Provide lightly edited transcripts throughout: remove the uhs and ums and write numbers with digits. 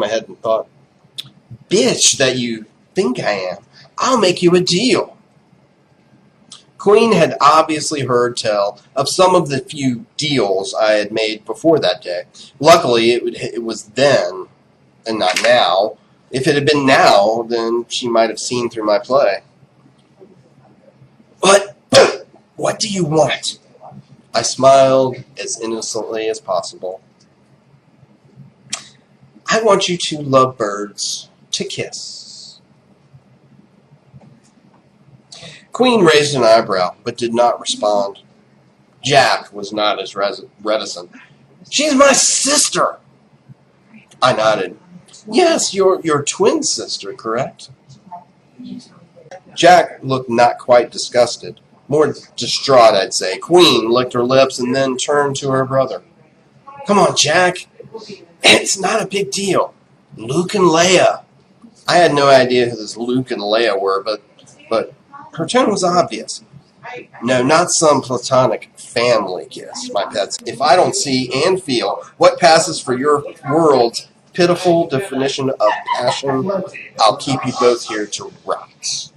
my head and thought, bitch that you think I am, I'll make you a deal. Queen had obviously heard tell of some of the few deals I had made before that day. Luckily, it was then and not now. If it had been now, then she might have seen through my play. But what do you want? I smiled as innocently as possible. I want you two lovebirds to kiss. Queen raised an eyebrow, but did not respond. Jack was not as reticent. She's my sister. I nodded. Yes, your twin sister, correct? Jack looked not quite disgusted. More distraught, I'd say. Queen licked her lips and then turned to her brother. Come on, Jack. It's not a big deal. Luke and Leia. I had no idea who this Luke and Leia were, but her tone was obvious. No, not some platonic family kiss, my pets. If I don't see and feel what passes for your world's pitiful definition of passion, I'll keep you both here to rot.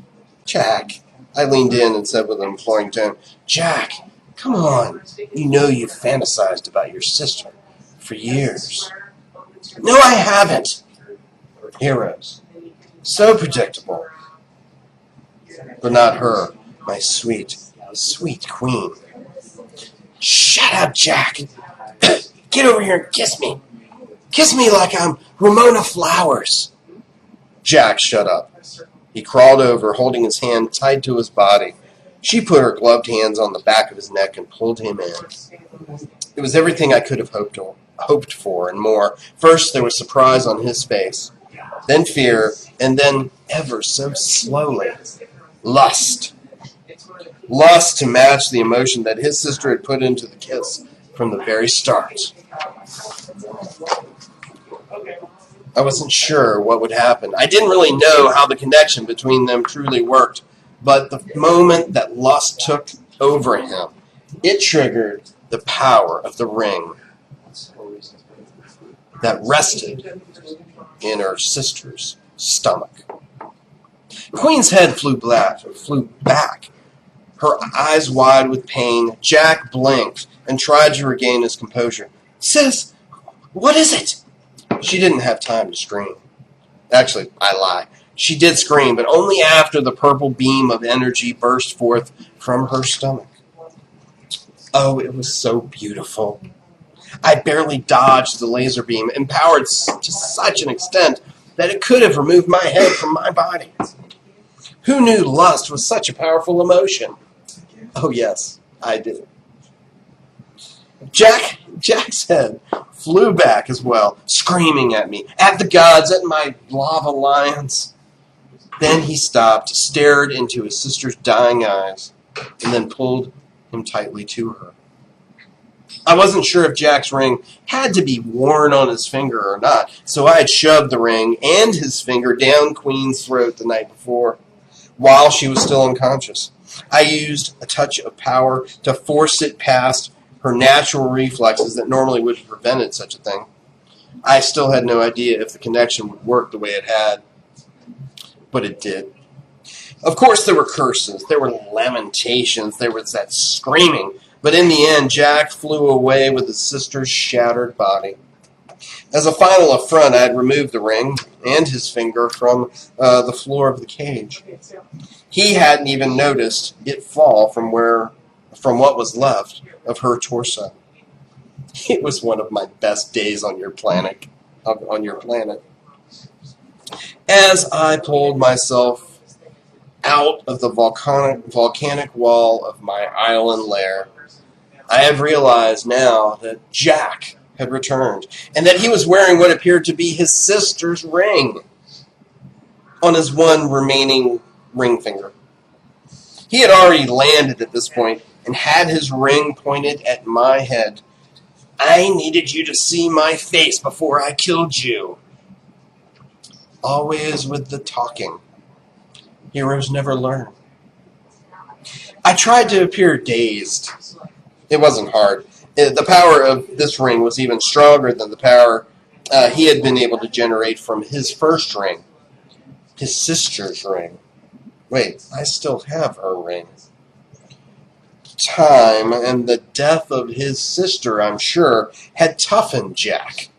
Jack, I leaned in and said with an imploring tone, Jack, come on. You know you've fantasized about your sister for years. No, I haven't. Heroes. So predictable. But not her, my sweet, sweet queen. Shut up, Jack. Get over here and kiss me. Kiss me like I'm Ramona Flowers. Jack shut up. He crawled over, holding his hand tied to his body. She put her gloved hands on the back of his neck and pulled him in. It was everything I could have hoped for and more. First, there was surprise on his face, then fear, and then, ever so slowly, lust. Lust to match the emotion that his sister had put into the kiss from the very start. I wasn't sure what would happen. I didn't really know how the connection between them truly worked, but the moment that lust took over him, it triggered the power of the ring that rested in her sister's stomach. Queen's head flew back, her eyes wide with pain. Jack blinked and tried to regain his composure. Sis, what is it? She didn't have time to scream. Actually, I lie. She did scream, but only after the purple beam of energy burst forth from her stomach. Oh, it was so beautiful. I barely dodged the laser beam, empowered to such an extent that it could have removed my head from my body. Who knew lust was such a powerful emotion? Oh, yes, I did. Jack's head flew back as well, screaming at me, at the gods, at my lava lions. Then he stopped, stared into his sister's dying eyes, and then pulled him tightly to her. I wasn't sure if Jack's ring had to be worn on his finger or not, so I had shoved the ring and his finger down Queen's throat the night before, while she was still unconscious. I used a touch of power to force it past her natural reflexes that normally would have prevented such a thing. I still had no idea if the connection would work the way it had, but it did. Of course, there were curses, there were lamentations, there was that screaming, but in the end, Jack flew away with his sister's shattered body. As a final affront, I had removed the ring and his finger from the floor of the cage. He hadn't even noticed it fall from what was left of her torso. It was one of my best days on your planet. As I pulled myself out of the volcanic wall of my island lair, I have realized now that Jack had returned, and that he was wearing what appeared to be his sister's ring on his one remaining ring finger. He had already landed at this point and had his ring pointed at my head. I needed you to see my face before I killed you. Always with the talking. Heroes never learn. I tried to appear dazed. It wasn't hard. The power of this ring was even stronger than the power he had been able to generate from his first ring, his sister's ring. Wait, I still have her ring. Time and the death of his sister, I'm sure, had toughened Jack.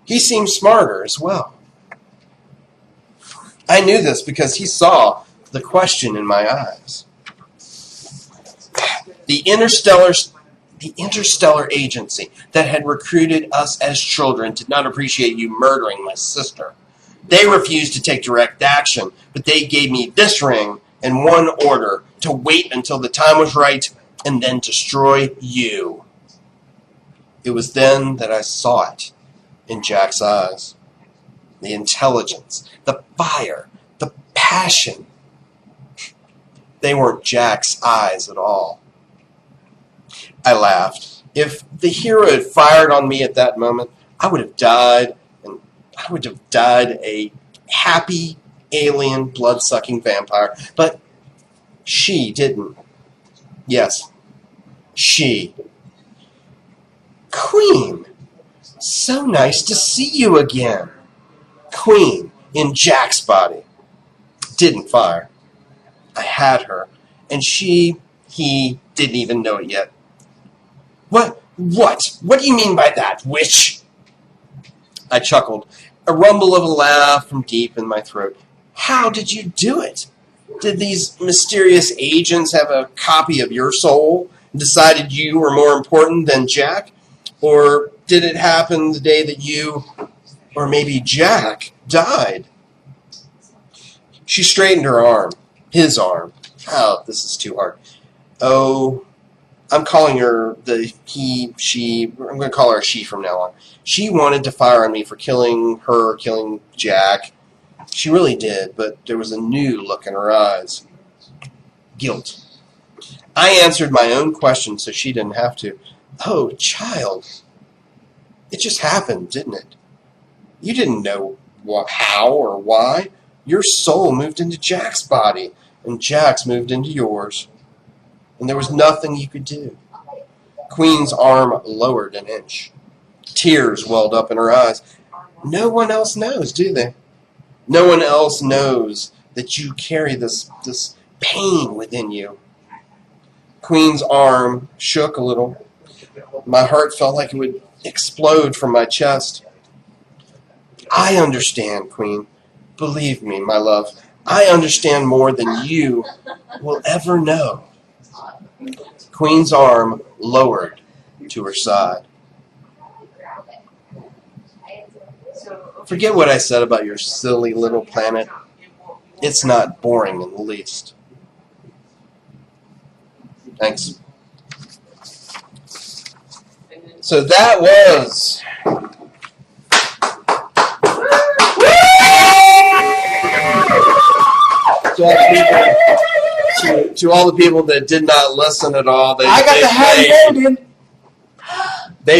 He seemed smarter as well. I knew this because he saw the question in my eyes. The interstellar agency that had recruited us as children did not appreciate you murdering my sister. They refused to take direct action, but they gave me this ring and one order: to wait until the time was right and then destroy you. It was then that I saw it in Jack's eyes. The intelligence, the fire, the passion. They weren't Jack's eyes at all. I laughed. If the hero had fired on me at that moment, I would have died, and I would have died a happy, alien, blood-sucking vampire. But she didn't. Yes, she. Queen! So nice to see you again. Queen, in Jack's body. Didn't fire. I had her, and he didn't even know it yet. What do you mean by that, witch? I chuckled, a rumble of a laugh from deep in my throat. How did you do it? Did these mysterious agents have a copy of your soul and decided you were more important than Jack? Or did it happen the day that you, or maybe Jack, died? She straightened her arm, his arm. Oh, this is too hard. Oh, I'm calling her she. I'm going to call her a she from now on. She wanted to fire on me for killing Jack. She really did, but there was a new look in her eyes. Guilt. I answered my own question so she didn't have to. Oh, child. It just happened, didn't it? You didn't know how or why. Your soul moved into Jack's body, and Jack's moved into yours. And there was nothing you could do. Queen's arm lowered an inch. Tears welled up in her eyes. No one else knows, do they? No one else knows that you carry this pain within you. Queen's arm shook a little. My heart felt like it would explode from my chest. I understand, Queen. Believe me, my love. I understand more than you will ever know. Queen's arm lowered to her side. Forget what I said about your silly little planet. It's not boring in the least. Thanks. So that was to all the people that did not listen at all. They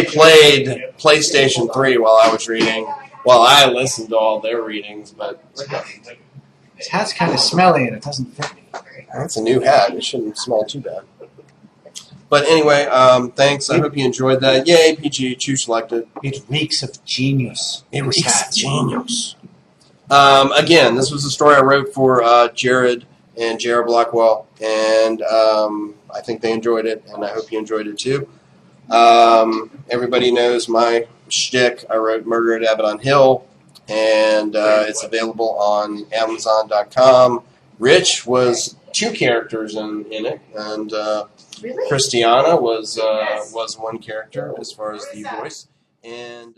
played PlayStation 3 while I was reading. Well, I listened to all their readings, but His hat's kind of smelly and it doesn't fit me. That's a new hat. It shouldn't smell too bad. But anyway, thanks. I hope you enjoyed that. Yay, PG, you selected. It reeks of genius. It reeks of genius. Again, this was a story I wrote for Jared and Jared Blackwell, and I think they enjoyed it, and I hope you enjoyed it too. Everybody knows my shtick. I wrote Murder at Abaddon Hill, and it's available on Amazon.com. Rich was 2 characters in it, and Really? Christiana was one character as far as the voice, and